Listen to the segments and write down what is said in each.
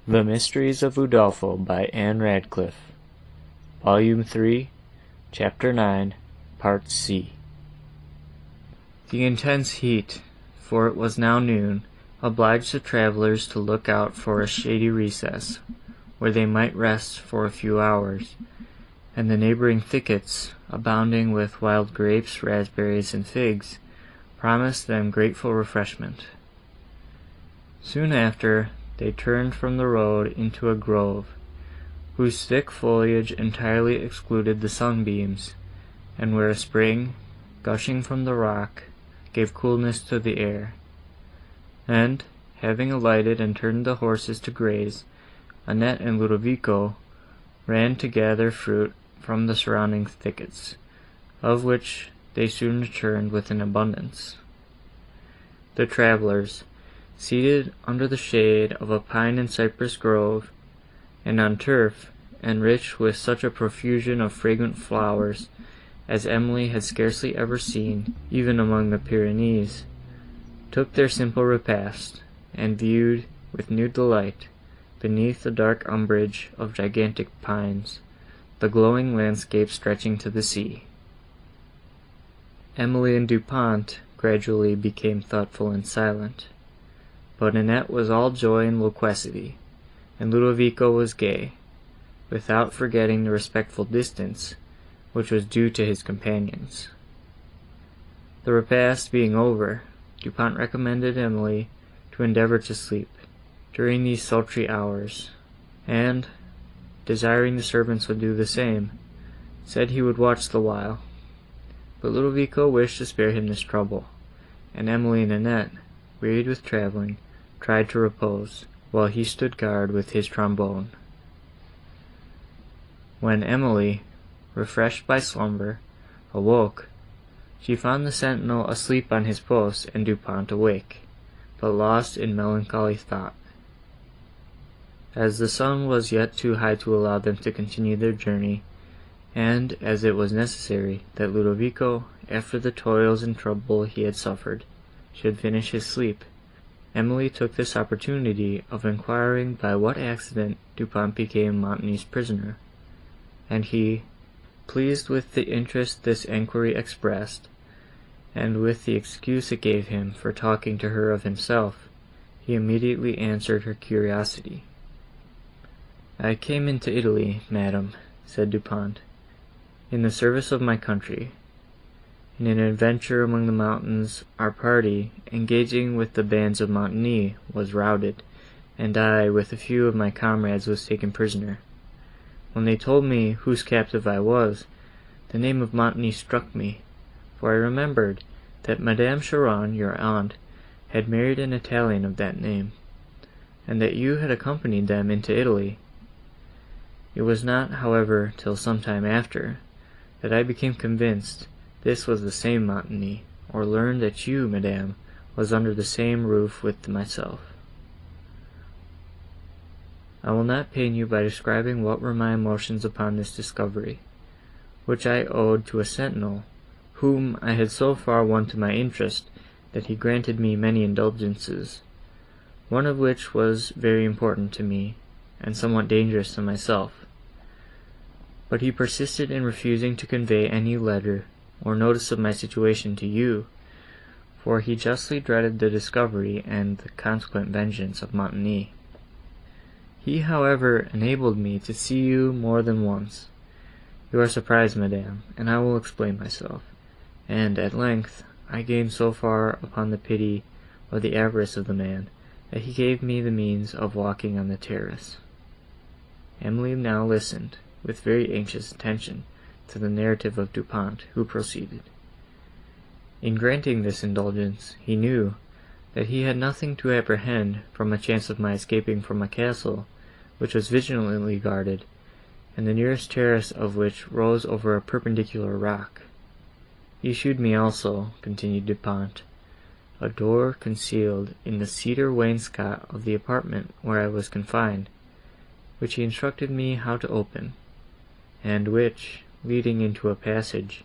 The Mysteries of Udolpho by Anne Radcliffe, Volume 3, Chapter 9, Part C. The intense heat, for it was now noon, obliged the travellers to look out for a shady recess, where they might rest for a few hours, and the neighbouring thickets, abounding with wild grapes, raspberries, and figs, promised them grateful refreshment. Soon after, they turned from the road into a grove, whose thick foliage entirely excluded the sunbeams, and where a spring, gushing from the rock, gave coolness to the air. And, having alighted and turned the horses to graze, Annette and Ludovico ran to gather fruit from the surrounding thickets, of which they soon returned with an abundance. The travellers, seated under the shade of a pine and cypress grove, and on turf enriched with such a profusion of fragrant flowers as Emily had scarcely ever seen, even among the Pyrenees, took their simple repast, and viewed, with new delight, beneath the dark umbrage of gigantic pines, the glowing landscape stretching to the sea. Emily and Du Pont gradually became thoughtful and silent, but Annette was all joy and loquacity, and Ludovico was gay, without forgetting the respectful distance which was due to his companions. The repast being over, Du Pont recommended Emily to endeavour to sleep during these sultry hours, and, desiring the servants would do the same, said he would watch the while. But Ludovico wished to spare him this trouble, and Emily and Annette, wearied with travelling, tried to repose, while he stood guard with his trombone. When Emily, refreshed by slumber, awoke, she found the sentinel asleep on his post and Du Pont awake, but lost in melancholy thought. As the sun was yet too high to allow them to continue their journey, and as it was necessary that Ludovico, after the toils and trouble he had suffered, should finish his sleep, Emily took this opportunity of inquiring by what accident Du Pont became Montagny's prisoner, and he, pleased with the interest this enquiry expressed, and with the excuse it gave him for talking to her of himself, he immediately answered her curiosity. "I came into Italy, madam," said Du Pont, "in the service of my country. In an adventure among the mountains, our party, engaging with the bands of Montagny, was routed, and I, with a few of my comrades, was taken prisoner. When they told me whose captive I was, the name of Montagny struck me, for I remembered that Madame Chiron, your aunt, had married an Italian of that name, and that you had accompanied them into Italy. It was not, however, till some time after, that I became convinced this was the same Montagny, or learned that you, madame, was under the same roof with myself. I will not pain you by describing what were my emotions upon this discovery, which I owed to a sentinel, whom I had so far won to my interest, that he granted me many indulgences, one of which was very important to me, and somewhat dangerous to myself. But he persisted in refusing to convey any letter or notice of my situation to you, for he justly dreaded the discovery and the consequent vengeance of Montagny. He, however, enabled me to see you more than once. You are surprised, madame, and I will explain myself, and, at length, I gained so far upon the pity or the avarice of the man, that he gave me the means of walking on the terrace." Emily now listened, with very anxious attention, to the narrative of Du Pont, who proceeded. In granting this indulgence, he knew that he had nothing to apprehend from a chance of my escaping from a castle, which was vigilantly guarded, and the nearest terrace of which rose over a perpendicular rock. He shewed me also, continued Du Pont, a door concealed in the cedar wainscot of the apartment where I was confined, which he instructed me how to open, and which, leading into a passage,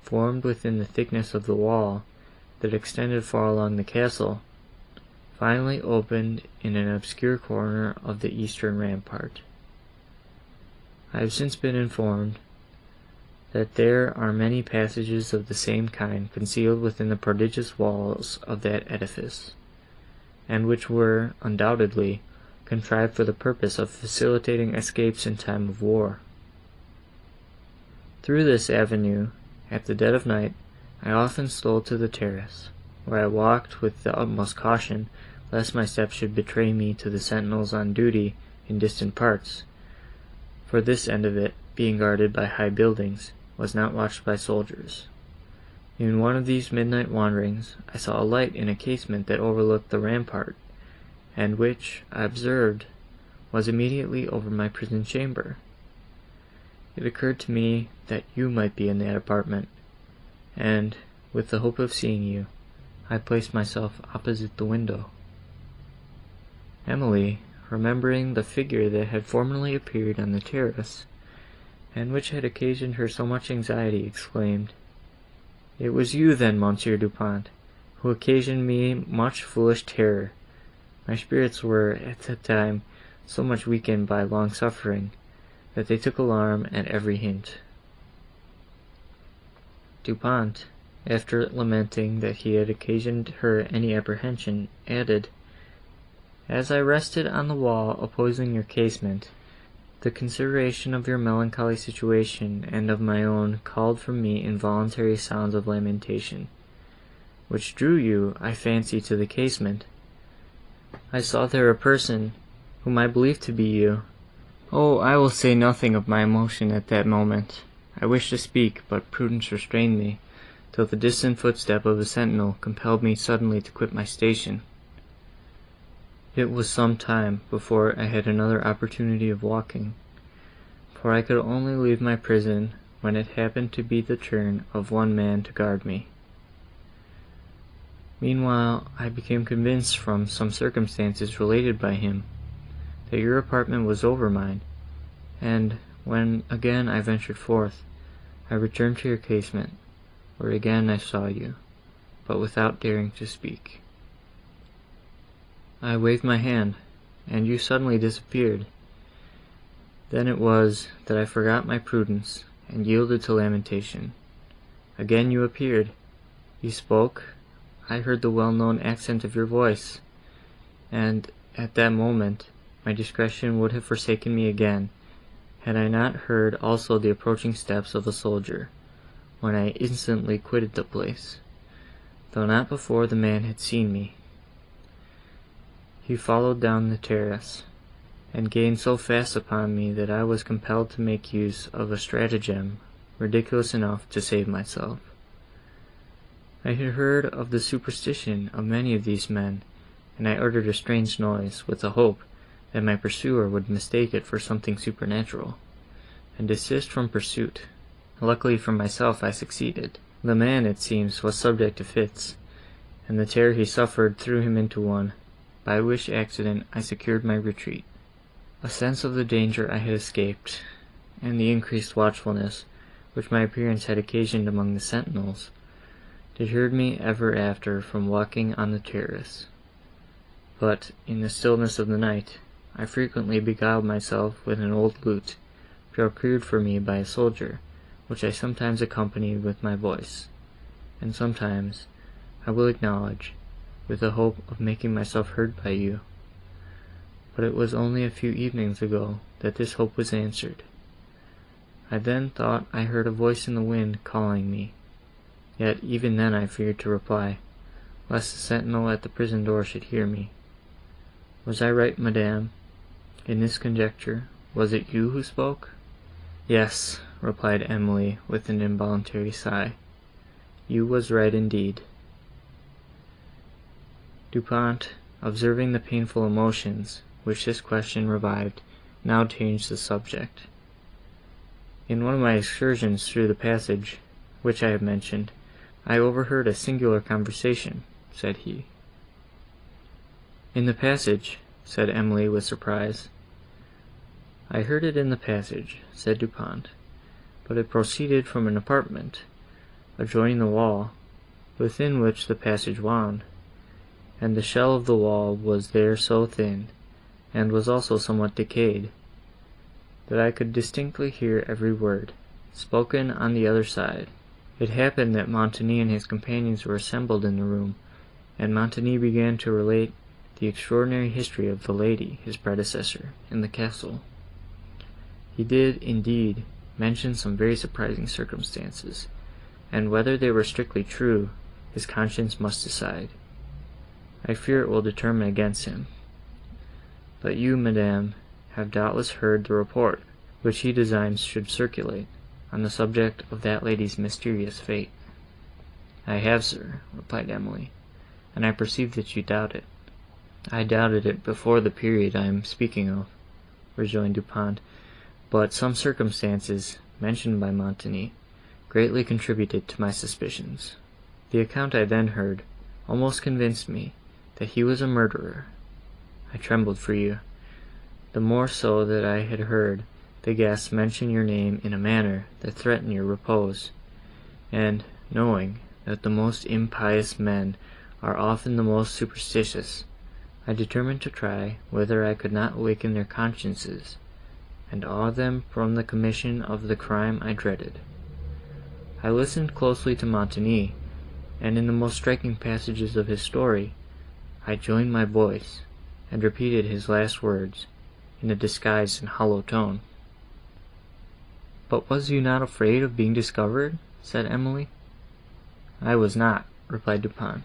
formed within the thickness of the wall that extended far along the castle, finally opened in an obscure corner of the eastern rampart. I have since been informed that there are many passages of the same kind concealed within the prodigious walls of that edifice, and which were, undoubtedly, contrived for the purpose of facilitating escapes in time of war. Through this avenue, at the dead of night, I often stole to the terrace, where I walked with the utmost caution, lest my steps should betray me to the sentinels on duty in distant parts, for this end of it, being guarded by high buildings, was not watched by soldiers. In one of these midnight wanderings, I saw a light in a casement that overlooked the rampart, and which, I observed, was immediately over my prison chamber. It occurred to me that you might be in that apartment, and, with the hope of seeing you, I placed myself opposite the window. Emily, remembering the figure that had formerly appeared on the terrace, and which had occasioned her so much anxiety, exclaimed, "It was you, then, Monsieur Du Pont, who occasioned me much foolish terror. My spirits were, at that time, so much weakened by long suffering, that they took alarm at every hint." Du Pont, after lamenting that he had occasioned her any apprehension, added, "As I rested on the wall opposing your casement, the consideration of your melancholy situation and of my own called from me involuntary sounds of lamentation, which drew you, I fancy, to the casement. I saw there a person, whom I believed to be you. Oh, I will say nothing of my emotion at that moment. I wished to speak, but prudence restrained me, till the distant footstep of a sentinel compelled me suddenly to quit my station. It was some time before I had another opportunity of walking, for I could only leave my prison when it happened to be the turn of one man to guard me. Meanwhile, I became convinced from some circumstances related by him, that your apartment was over mine, and, when again I ventured forth, I returned to your casement, where again I saw you, but without daring to speak. I waved my hand, and you suddenly disappeared. Then it was that I forgot my prudence, and yielded to lamentation. Again you appeared. You spoke. I heard the well-known accent of your voice, and, at that moment, my discretion would have forsaken me again, had I not heard also the approaching steps of a soldier, when I instantly quitted the place, though not before the man had seen me. He followed down the terrace, and gained so fast upon me that I was compelled to make use of a stratagem ridiculous enough to save myself. I had heard of the superstition of many of these men, and I uttered a strange noise, with the hope that my pursuer would mistake it for something supernatural, and desist from pursuit. Luckily for myself I succeeded. The man, it seems, was subject to fits, and the terror he suffered threw him into one, by which accident I secured my retreat. A sense of the danger I had escaped, and the increased watchfulness which my appearance had occasioned among the sentinels, deterred me ever after from walking on the terrace. But, in the stillness of the night, I frequently beguiled myself with an old lute, procured for me by a soldier, which I sometimes accompanied with my voice, and sometimes, I will acknowledge, with the hope of making myself heard by you. But it was only a few evenings ago that this hope was answered. I then thought I heard a voice in the wind calling me, yet even then I feared to reply, lest the sentinel at the prison door should hear me. Was I right, madame? In this conjecture, was it you who spoke? Yes, replied Emily with an involuntary sigh. You was right indeed. Du Pont, observing the painful emotions which this question revived, now changed the subject. In one of my excursions through the passage, which I have mentioned, I overheard a singular conversation, said he. In the passage, said Emily with surprise. I heard it in the passage, said Du Pont, but it proceeded from an apartment, adjoining the wall, within which the passage wound, and the shell of the wall was there so thin, and was also somewhat decayed, that I could distinctly hear every word, spoken on the other side. It happened that Montoni and his companions were assembled in the room, and Montoni began to relate the extraordinary history of the lady, his predecessor, in the castle. He did, indeed, mention some very surprising circumstances, and whether they were strictly true, his conscience must decide. I fear it will determine against him. But you, madame, have doubtless heard the report, which he designs should circulate, on the subject of that lady's mysterious fate. I have, sir, replied Emily, and I perceive that you doubt it. I doubted it before the period I am speaking of, rejoined Du Pont, but some circumstances, mentioned by Montoni, greatly contributed to my suspicions. The account I then heard almost convinced me that he was a murderer. I trembled for you, the more so that I had heard the guests mention your name in a manner that threatened your repose, and, knowing that the most impious men are often the most superstitious, I determined to try whether I could not awaken their consciences, and awe them from the commission of the crime I dreaded. I listened closely to Montoni, and in the most striking passages of his story, I joined my voice, and repeated his last words, in a disguised and hollow tone. "But was you not afraid of being discovered?" said Emily. "I was not," replied Du Pont,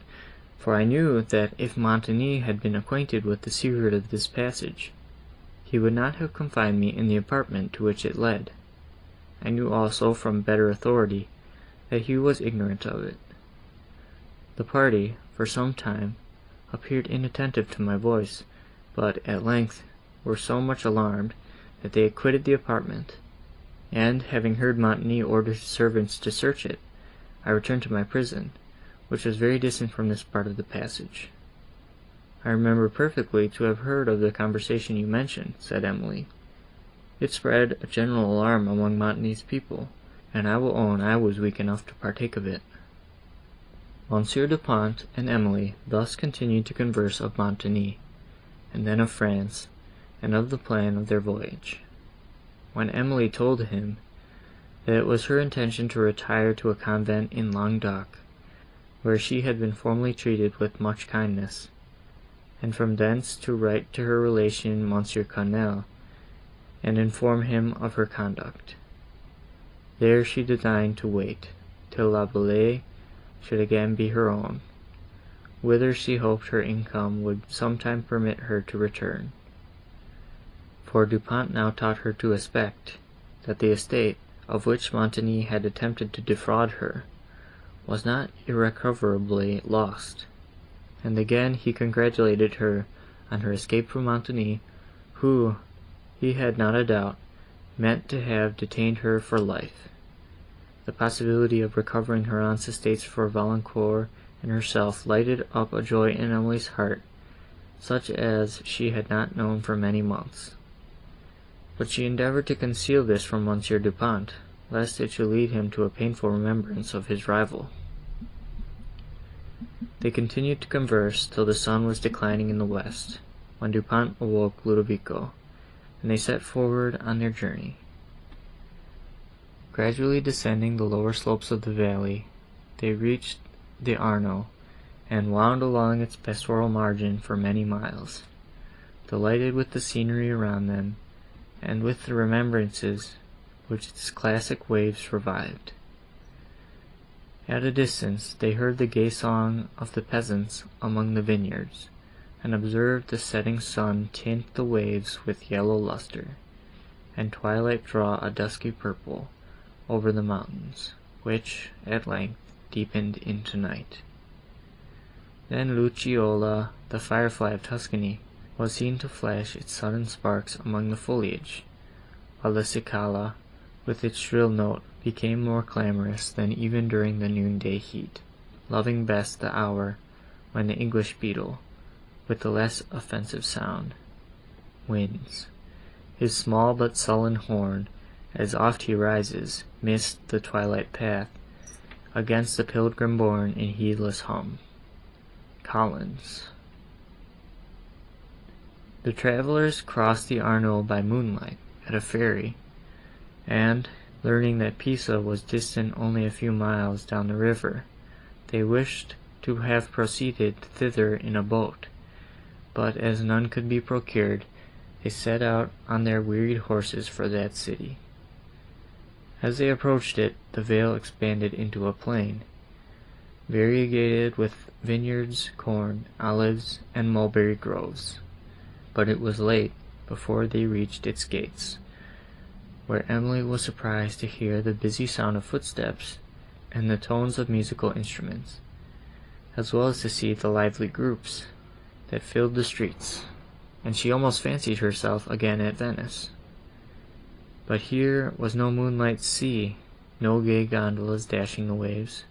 "for I knew that if Montoni had been acquainted with the secret of this passage, he would not have confined me in the apartment to which it led. I knew also, from better authority, that he was ignorant of it. The party, for some time, appeared inattentive to my voice, but, at length, were so much alarmed, that they quitted the apartment, and, having heard Montoni order his servants to search it, I returned to my prison, which was very distant from this part of the passage." "I remember perfectly to have heard of the conversation you mentioned," said Emily. "It spread a general alarm among Montoni's people, and I will own I was weak enough to partake of it." Monsieur Du Pont and Emily thus continued to converse of Montoni, and then of France, and of the plan of their voyage, when Emily told him that it was her intention to retire to a convent in Languedoc, where she had been formerly treated with much kindness, and from thence to write to her relation Monsieur Quesnel, and inform him of her conduct. There she designed to wait, till La Bellée should again be her own, whither she hoped her income would sometime permit her to return. For Du Pont now taught her to expect, that the estate, of which Montoni had attempted to defraud her, was not irrecoverably lost, and again he congratulated her on her escape from Montoni, who, he had not a doubt, meant to have detained her for life. The possibility of recovering her aunt's estates for Valancourt and herself lighted up a joy in Emily's heart, such as she had not known for many months. But she endeavoured to conceal this from Monsieur Du Pont, lest it should lead him to a painful remembrance of his rival. They continued to converse till the sun was declining in the west, when Du Pont awoke Ludovico, and they set forward on their journey. Gradually descending the lower slopes of the valley, they reached the Arno, and wound along its pastoral margin for many miles, delighted with the scenery around them, and with the remembrances which its classic waves revived. At a distance they heard the gay song of the peasants among the vineyards, and observed the setting sun tint the waves with yellow lustre, and twilight draw a dusky purple over the mountains, which, at length, deepened into night. Then Luciola, the firefly of Tuscany, was seen to flash its sudden sparks among the foliage, while the cicala, with its shrill note, became more clamorous than even during the noonday heat, loving best the hour when the English beetle, with the less offensive sound, wins his small but sullen horn, as oft he rises, midst the twilight path, against the pilgrim borne in heedless hum. Collins, The travelers crossed the Arno by moonlight at a ferry, and, learning that Pisa was distant only a few miles down the river, they wished to have proceeded thither in a boat, but as none could be procured, they set out on their wearied horses for that city. As they approached it, the vale expanded into a plain, variegated with vineyards, corn, olives, and mulberry groves. But it was late before they reached its gates, where Emily was surprised to hear the busy sound of footsteps and the tones of musical instruments, as well as to see the lively groups that filled the streets, and she almost fancied herself again at Venice. But here was no moonlight sea, no gay gondolas dashing the waves,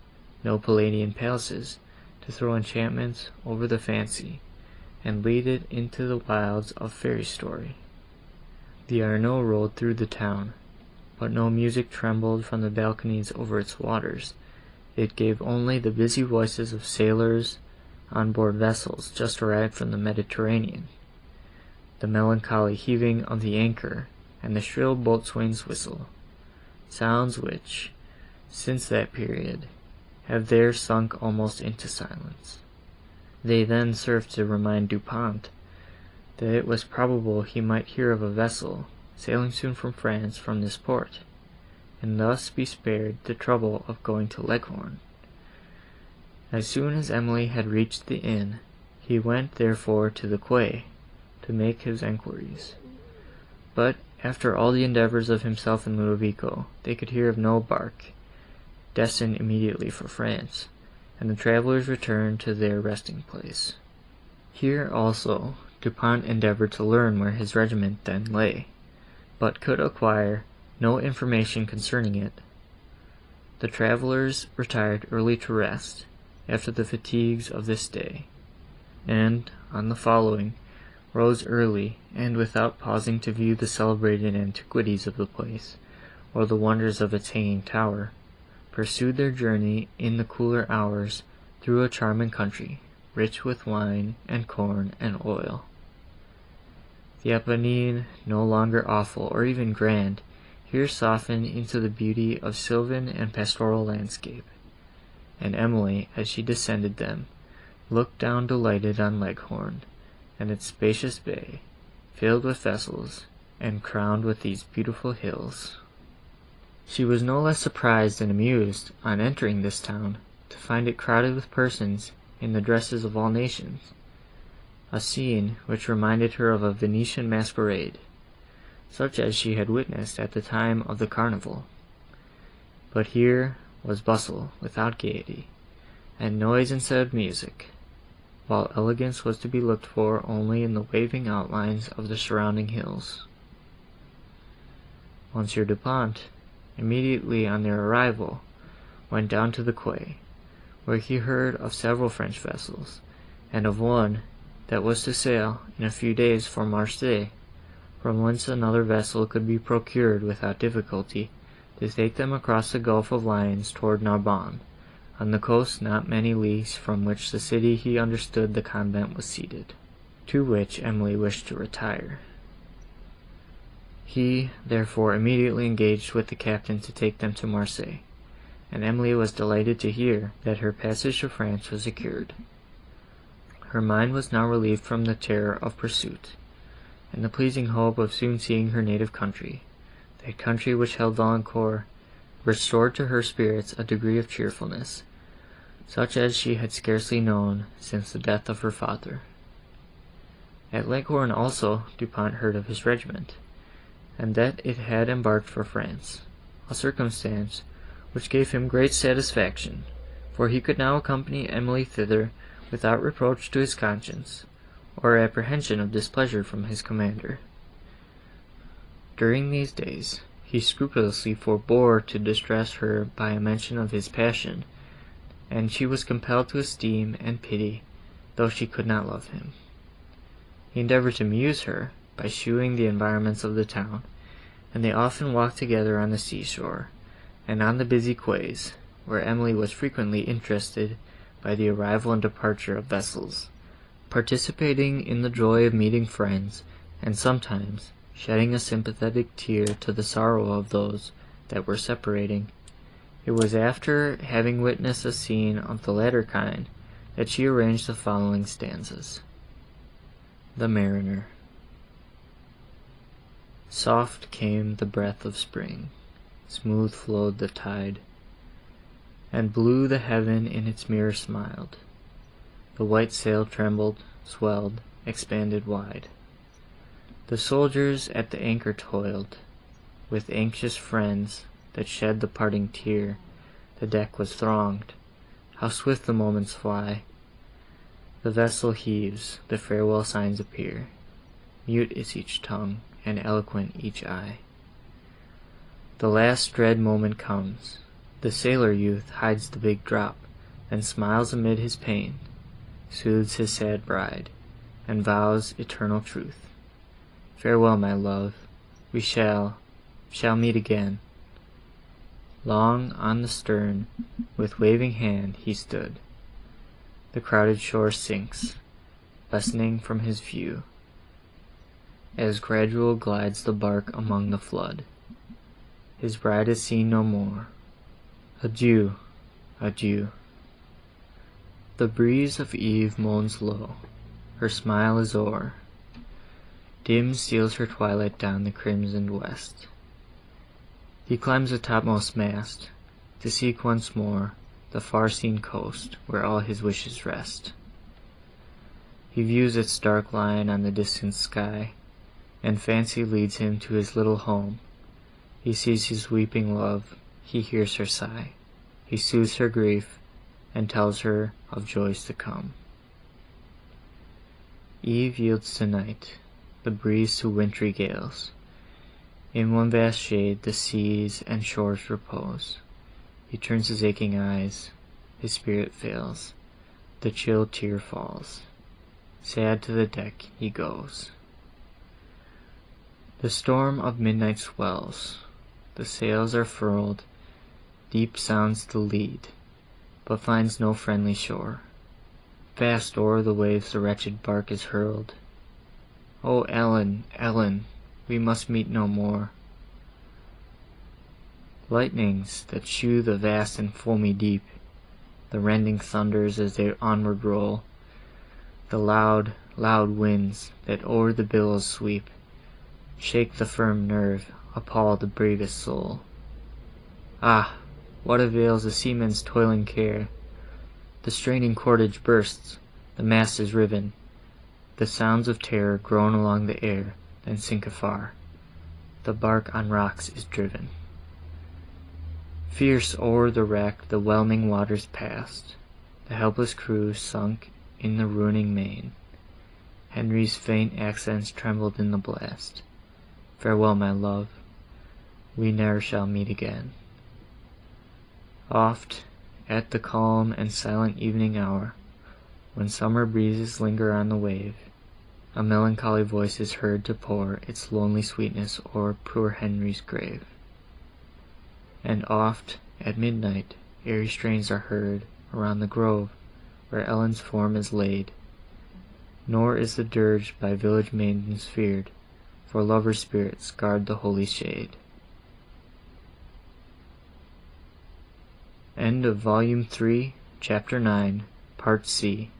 no Palladian palaces to throw enchantments over the fancy, and lead it into the wilds of fairy story. The Arno rolled through the town, but no music trembled from the balconies over its waters. It gave only the busy voices of sailors on board vessels just arrived from the Mediterranean, the melancholy heaving of the anchor, and the shrill boatswain's whistle, sounds which, since that period, have there sunk almost into silence. They then served to remind Du Pont that it was probable he might hear of a vessel sailing soon from France from this port, and thus be spared the trouble of going to Leghorn. As soon as Emily had reached the inn, he went therefore to the quay to make his enquiries. But after all the endeavours of himself and Ludovico, they could hear of no bark, destined immediately for France, and the travellers returned to their resting place. Here also Du Pont endeavoured to learn where his regiment then lay, but could acquire no information concerning it. The travellers retired early to rest, after the fatigues of this day, and, on the following, rose early, and without pausing to view the celebrated antiquities of the place, or the wonders of its hanging tower, pursued their journey in the cooler hours through a charming country, rich with wine and corn and oil. The Apennine, no longer awful or even grand, here softened into the beauty of sylvan and pastoral landscape, and Emily, as she descended them, looked down delighted on Leghorn, and its spacious bay, filled with vessels, and crowned with these beautiful hills. She was no less surprised and amused, on entering this town, to find it crowded with persons in the dresses of all nations, a scene which reminded her of a Venetian masquerade, such as she had witnessed at the time of the carnival. But here was bustle without gaiety, and noise instead of music, while elegance was to be looked for only in the waving outlines of the surrounding hills. Monsieur Du Pont, immediately on their arrival, went down to the quay, where he heard of several French vessels, and of one that was to sail in a few days for Marseilles, from whence another vessel could be procured without difficulty to take them across the Gulf of Lions toward Narbonne, on the coast not many leagues from which the city he understood the convent was seated, to which Emily wished to retire. He, therefore, immediately engaged with the captain to take them to Marseilles, and Emily was delighted to hear that her passage to France was secured. Her mind was now relieved from the terror of pursuit, and the pleasing hope of soon seeing her native country, that country which held Valancourt, restored to her spirits a degree of cheerfulness, such as she had scarcely known since the death of her father. At Leghorn also Du Pont heard of his regiment, and that it had embarked for France, a circumstance which gave him great satisfaction, for he could now accompany Emily thither without reproach to his conscience, or apprehension of displeasure from his commander. During these days, he scrupulously forbore to distress her by a mention of his passion, and she was compelled to esteem and pity, though she could not love him. He endeavoured to amuse her by shewing the environments of the town, and they often walked together on the seashore, and on the busy quays, where Emily was frequently interested by the arrival and departure of vessels, participating in the joy of meeting friends, and sometimes shedding a sympathetic tear to the sorrow of those that were separating. It was after having witnessed a scene of the latter kind that she arranged the following stanzas. The Mariner. Soft came the breath of spring, smooth flowed the tide, and blue the heaven in its mirror smiled. The white sail trembled, swelled, expanded wide. The soldiers at the anchor toiled, with anxious friends that shed the parting tear. The deck was thronged, how swift the moments fly. The vessel heaves, the farewell signs appear. Mute is each tongue, and eloquent each eye. The last dread moment comes. The sailor youth hides the big drop, then smiles amid his pain, soothes his sad bride, and vows eternal truth. Farewell, my love, we shall meet again. Long on the stern, with waving hand he stood. The crowded shore sinks, lessening from his view, as gradual glides the bark among the flood. His bride is seen no more. Adieu, adieu. The breeze of eve moans low, her smile is o'er. Dim steals her twilight down the crimsoned west. He climbs the topmost mast, to seek once more the far-seen coast where all his wishes rest. He views its dark line on the distant sky, and fancy leads him to his little home. He sees his weeping love, he hears her sigh, he soothes her grief, and tells her of joys to come. Eve yields to night, the breeze to wintry gales. In one vast shade the seas and shores repose. He turns his aching eyes, his spirit fails, the chill tear falls. Sad to the deck he goes. The storm of midnight swells, the sails are furled, deep sounds the lead, but finds no friendly shore. Fast o'er the waves the wretched bark is hurled. O Ellen, Ellen, we must meet no more. Lightnings that shew the vast and foamy deep, the rending thunders as they onward roll, the loud, loud winds that o'er the billows sweep, shake the firm nerve, appall the bravest soul. Ah, what avails the seaman's toiling care? The straining cordage bursts, the mast is riven, the sounds of terror groan along the air, then sink afar. The bark on rocks is driven. Fierce o'er the wreck the whelming waters passed, the helpless crew sunk in the ruining main. Henry's faint accents trembled in the blast. Farewell, my love, we ne'er shall meet again. Oft, at the calm and silent evening hour, when summer breezes linger on the wave, a melancholy voice is heard to pour its lonely sweetness o'er poor Henry's grave. And oft, at midnight, airy strains are heard around the grove where Ellen's form is laid. Nor is the dirge by village maidens feared, for lovers' spirits guard the holy shade. End of Volume 3, Chapter 9, Part C.